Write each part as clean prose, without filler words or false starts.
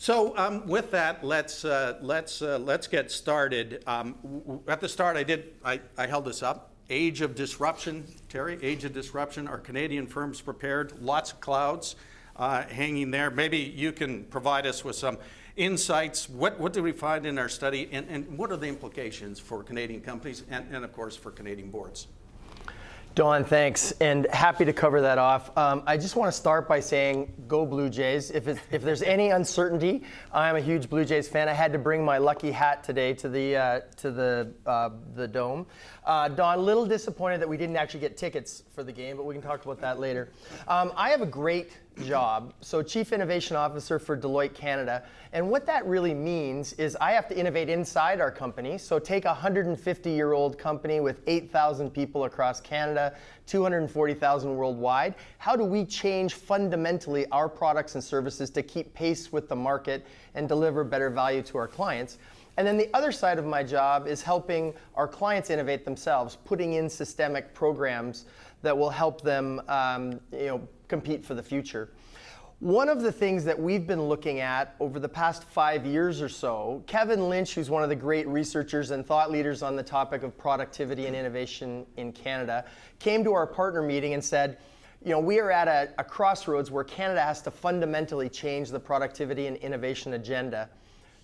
With that, let's get started. At the start, I held this up. Age of disruption, Terry. Age of disruption. Are Canadian firms prepared? Lots of clouds hanging there. Maybe you can provide us with some insights. What did we find in our study, and what are the implications for Canadian companies and of course for Canadian boards? Don, thanks, and happy to cover that off. I just want to start by saying, go Blue Jays. If there's any uncertainty, I'm a huge Blue Jays fan. I had to bring my lucky hat today to the Dome. Don, a little disappointed that we didn't actually get tickets for the game, but we can talk about that later. I have a great job, so Chief Innovation Officer for Deloitte Canada, and what that really means is I have to innovate inside our company. So take a 150-year-old company with 8,000 people across Canada, 240,000 worldwide. How do we change fundamentally our products and services to keep pace with the market and deliver better value to our clients? And then the other side of my job is helping our clients innovate themselves, putting in systemic programs that will help them compete for the future. One of the things that we've been looking at over the past 5 years or so, Kevin Lynch, who's one of the great researchers and thought leaders on the topic of productivity and innovation in Canada, came to our partner meeting and said, we are at a crossroads where Canada has to fundamentally change the productivity and innovation agenda.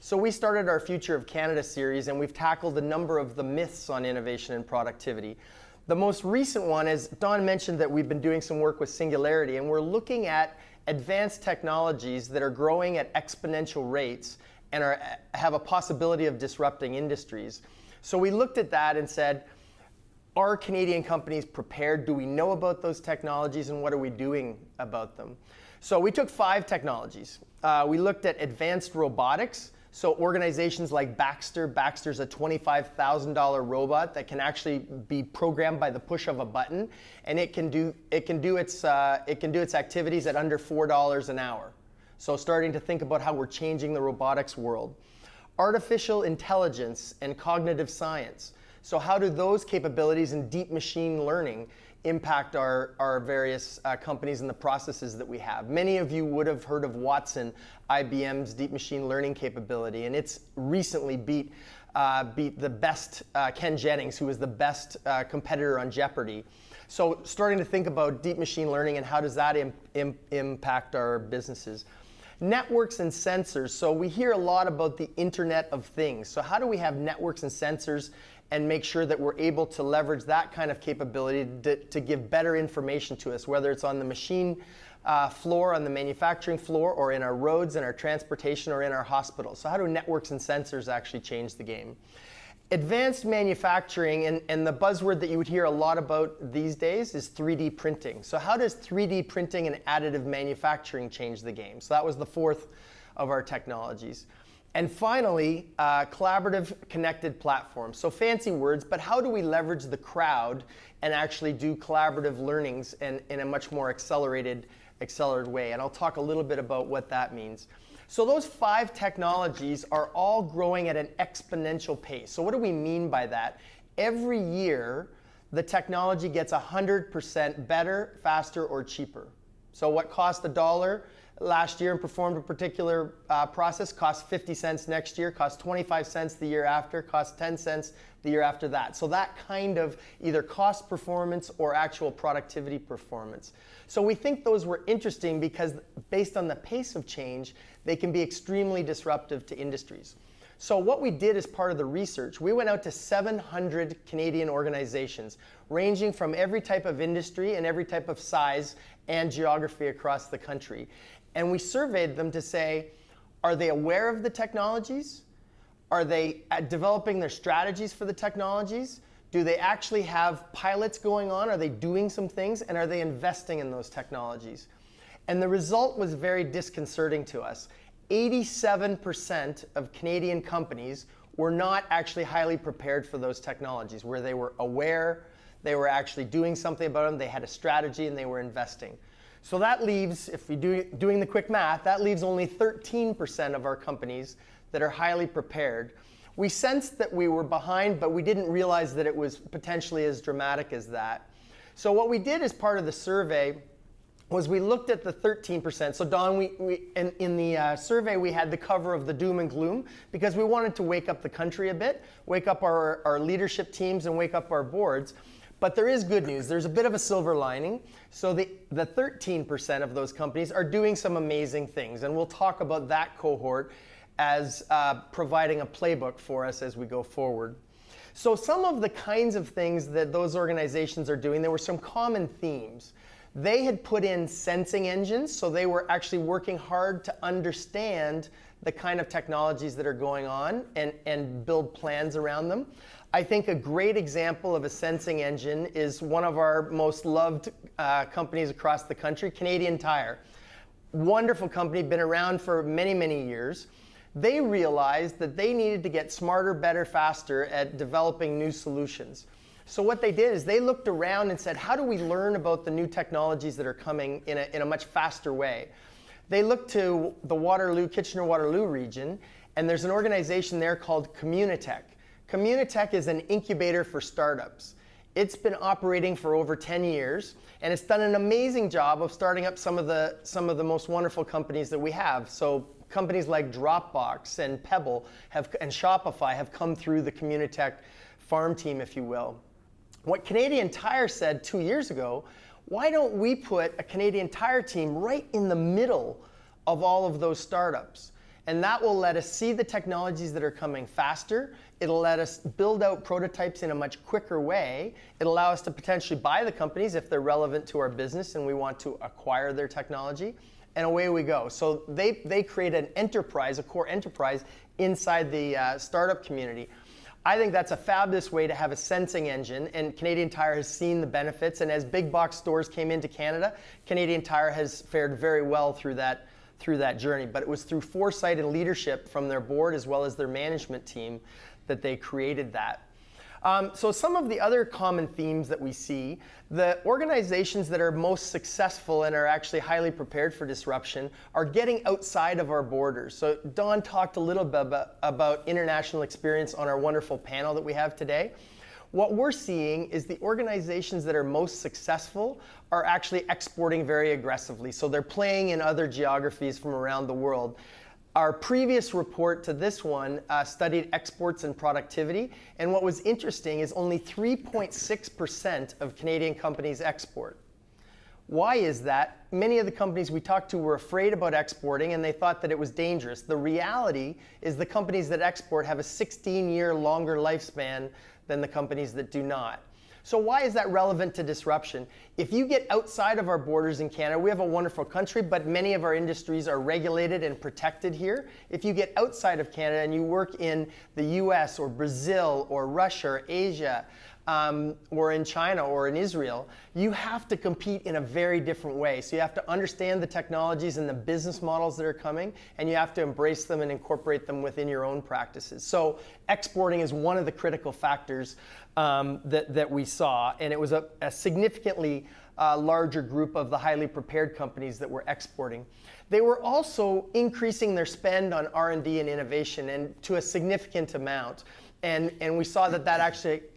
So we started our Future of Canada series, and we've tackled a number of the myths on innovation and productivity. The most recent one is, Don mentioned that we've been doing some work with Singularity, and we're looking at advanced technologies that are growing at exponential rates and have a possibility of disrupting industries. So we looked at that and said, are Canadian companies prepared? Do we know about those technologies, and what are we doing about them? So we took 5 technologies. We looked at advanced robotics. So organizations like Baxter's a $25,000 robot that can actually be programmed by the push of a button, and it can do its activities at under $4 an hour. So starting to think about how we're changing the robotics world. Artificial intelligence and cognitive science. So how do those capabilities in deep machine learning impact our various companies and the processes that we have? Many of you would have heard of Watson, IBM's deep machine learning capability, and it's recently beat the best Ken Jennings, who was the best competitor on Jeopardy. So starting to think about deep machine learning and how does that impact our businesses. Networks and sensors. So we hear a lot about the Internet of Things. So how do we have networks and sensors and make sure that we're able to leverage that kind of capability to give better information to us, whether it's on the machine floor, on the manufacturing floor, or in our roads, in our transportation, or in our hospitals. So how do networks and sensors actually change the game? Advanced manufacturing, and the buzzword that you would hear a lot about these days is 3D printing. So how does 3D printing and additive manufacturing change the game? So that was the 4th of our technologies. And finally, collaborative connected platforms. So fancy words, but how do we leverage the crowd and actually do collaborative learnings in a much more accelerated way? And I'll talk a little bit about what that means. So those 5 technologies are all growing at an exponential pace. So what do we mean by that? Every year, the technology gets 100% better, faster, or cheaper. So what cost $1 last year and performed a particular process costs 50 cents next year, costs 25 cents the year after, costs 10 cents the year after that. So that kind of either cost performance or actual productivity performance. So we think those were interesting because based on the pace of change, they can be extremely disruptive to industries. So what we did as part of the research, we went out to 700 Canadian organizations, ranging from every type of industry and every type of size and geography across the country. And we surveyed them to say, are they aware of the technologies? Are they developing their strategies for the technologies? Do they actually have pilots going on? Are they doing some things? And are they investing in those technologies? And the result was very disconcerting to us. 87% of Canadian companies were not actually highly prepared for those technologies, where they were aware, they were actually doing something about them, they had a strategy, and they were investing. So that leaves, if we doing the quick math, that leaves only 13% of our companies that are highly prepared. We sensed that we were behind, but we didn't realize that it was potentially as dramatic as that. So what we did as part of the survey was we looked at the 13%. So Don, in the survey, we had the cover of the doom and gloom because we wanted to wake up the country a bit, wake up our leadership teams and wake up our boards. But there is good news. There's a bit of a silver lining. So the 13% of those companies are doing some amazing things. And we'll talk about that cohort as providing a playbook for us as we go forward. So some of the kinds of things that those organizations are doing, there were some common themes. They had put in sensing engines, so they were actually working hard to understand the kind of technologies that are going on and build plans around them. I think a great example of a sensing engine is one of our most loved companies across the country, Canadian Tire. Wonderful company, been around for many, many years. They realized that they needed to get smarter, better, faster at developing new solutions. So what they did is they looked around and said, how do we learn about the new technologies that are coming in a much faster way? They looked to the Kitchener-Waterloo region, and there's an organization there called Communitech. Communitech is an incubator for startups. It's been operating for over 10 years, and it's done an amazing job of starting up some of the most wonderful companies that we have. So companies like Dropbox and Pebble and Shopify have come through the Communitech farm team, if you will. What Canadian Tire said 2 years ago, why don't we put a Canadian Tire team right in the middle of all of those startups? And that will let us see the technologies that are coming faster. It'll let us build out prototypes in a much quicker way. It'll allow us to potentially buy the companies if they're relevant to our business and we want to acquire their technology. And away we go. So they create an enterprise, a core enterprise inside the startup community. I think that's a fabulous way to have a sensing engine, and Canadian Tire has seen the benefits. And as big box stores came into Canada, Canadian Tire has fared very well through that journey. But it was through foresight and leadership from their board as well as their management team that they created that. So some of the other common themes that we see, the organizations that are most successful and are actually highly prepared for disruption are getting outside of our borders. So Don talked a little bit about international experience on our wonderful panel that we have today. What we're seeing is the organizations that are most successful are actually exporting very aggressively. So they're playing in other geographies from around the world. Our previous report to this one studied exports and productivity, and what was interesting is only 3.6% of Canadian companies export. Why is that? Many of the companies we talked to were afraid about exporting and they thought that it was dangerous. The reality is the companies that export have a 16-year longer lifespan than the companies that do not. So why is that relevant to disruption? If you get outside of our borders in Canada, we have a wonderful country, but many of our industries are regulated and protected here. If you get outside of Canada and you work in the US or Brazil or Russia or Asia, or in China or in Israel, you have to compete in a very different way. So you have to understand the technologies and the business models that are coming, and you have to embrace them and incorporate them within your own practices. So exporting is one of the critical factors that we saw, and it was a significantly larger group of the highly prepared companies that were exporting. They were also increasing their spend on R&D and innovation, and to a significant amount. And we saw that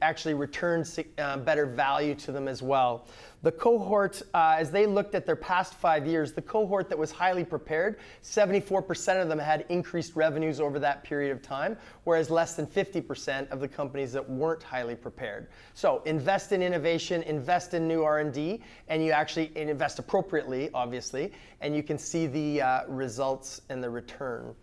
actually returned better value to them as well. The cohort, as they looked at their past 5 years, the cohort that was highly prepared, 74% of them had increased revenues over that period of time, whereas less than 50% of the companies that weren't highly prepared. So invest in innovation, invest in new R&D, and you actually invest appropriately, obviously, and you can see the results and the return.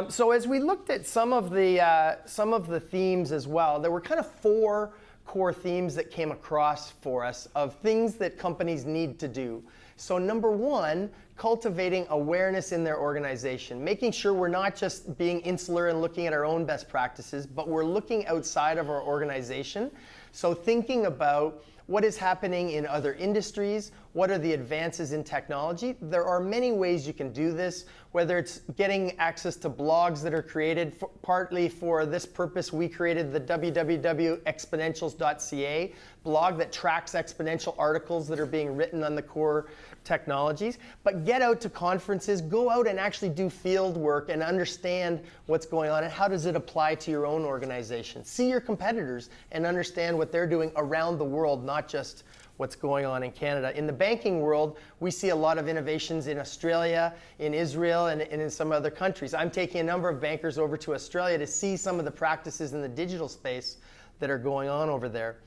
So as we looked at some of the themes as well, there were kind of 4 core themes that came across for us of things that companies need to do. So number 1, cultivating awareness in their organization, making sure we're not just being insular and looking at our own best practices, but we're looking outside of our organization. So thinking about what is happening in other industries, what are the advances in technology. There are many ways you can do this, whether it's getting access to blogs that are created partly for this purpose. We created the www.exponentials.ca blog that tracks exponential articles that are being written on the core technologies. But get out to conferences, go out and actually do field work and understand what's going on and how does it apply to your own organization. See your competitors and understand what they're doing around the world, not just what's going on in Canada. In the banking world, we see a lot of innovations in Australia, in Israel, and in some other countries. I'm taking a number of bankers over to Australia to see some of the practices in the digital space that are going on over there.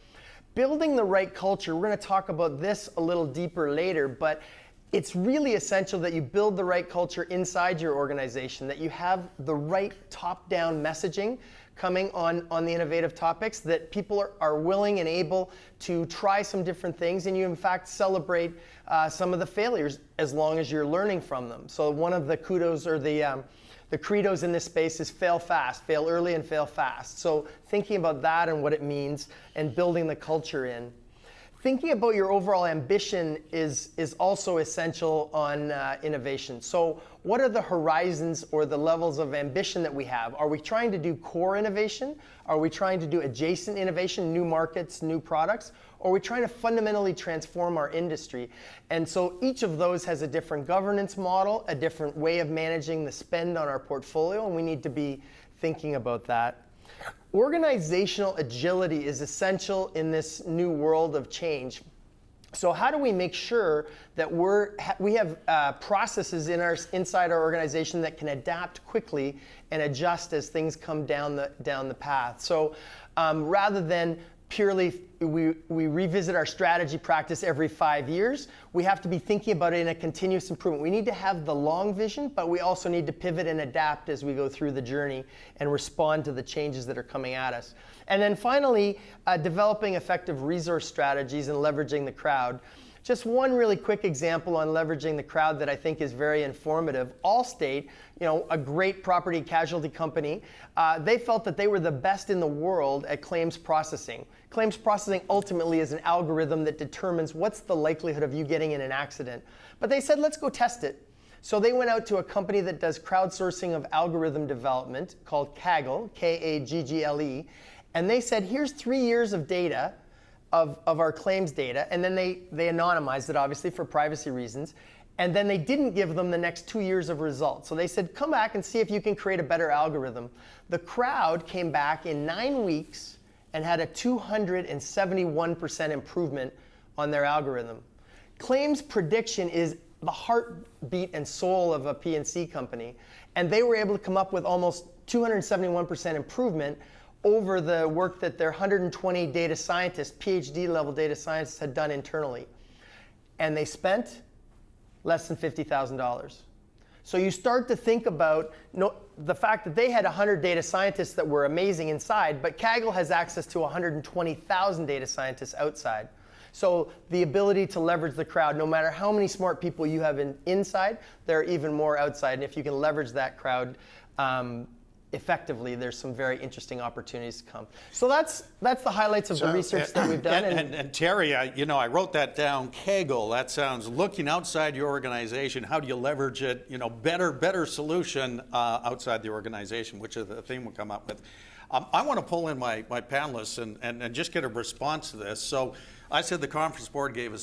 Building the right culture, we're going to talk about this a little deeper later, but it's really essential that you build the right culture inside your organization, that you have the right top-down messaging coming on the innovative topics, that people are willing and able to try some different things, and you in fact celebrate some of the failures as long as you're learning from them. So one of the kudos or the credos in this space is fail fast, fail early and fail fast. So thinking about that and what it means and building the culture in. Thinking about your overall ambition is also essential on innovation. So what are the horizons or the levels of ambition that we have? Are we trying to do core innovation? Are we trying to do adjacent innovation, new markets, new products? Or are we trying to fundamentally transform our industry? And so each of those has a different governance model, a different way of managing the spend on our portfolio, and we need to be thinking about that. Organizational agility is essential in this new world of change. So how do we make sure that we have processes inside our organization that can adapt quickly and adjust as things come down the path? So rather than purely we revisit our strategy practice every 5 years, we have to be thinking about it in a continuous improvement. We need to have the long vision, but we also need to pivot and adapt as we go through the journey and respond to the changes that are coming at us. And then finally, developing effective resource strategies and leveraging the crowd. Just one really quick example on leveraging the crowd that I think is very informative. Allstate, a great property casualty company, they felt that they were the best in the world at claims processing. Claims processing ultimately is an algorithm that determines what's the likelihood of you getting in an accident. But they said, let's go test it. So they went out to a company that does crowdsourcing of algorithm development called Kaggle, Kaggle, and they said, here's 3 years of data of our claims data, and then they anonymized it, obviously, for privacy reasons, and then they didn't give them the next 2 years of results. So they said, come back and see if you can create a better algorithm. The crowd came back in 9 weeks and had a 271% improvement on their algorithm. Claims prediction is the heartbeat and soul of a P&C company, and they were able to come up with almost 271% improvement over the work that their 120 data scientists, PhD level data scientists, had done internally. And they spent less than $50,000. So you start to think about the fact that they had 100 data scientists that were amazing inside, but Kaggle has access to 120,000 data scientists outside. So the ability to leverage the crowd, no matter how many smart people you have inside, there are even more outside. And if you can leverage that crowd effectively, there's some very interesting opportunities to come. So that's the highlights of the research that we've done. And Terry, I wrote that down. Kaggle. That sounds looking outside your organization. How do you leverage it? Better solution outside the organization, which is the theme we'll come up with. I want to pull in my panelists and just get a response to this. So I said the conference board gave us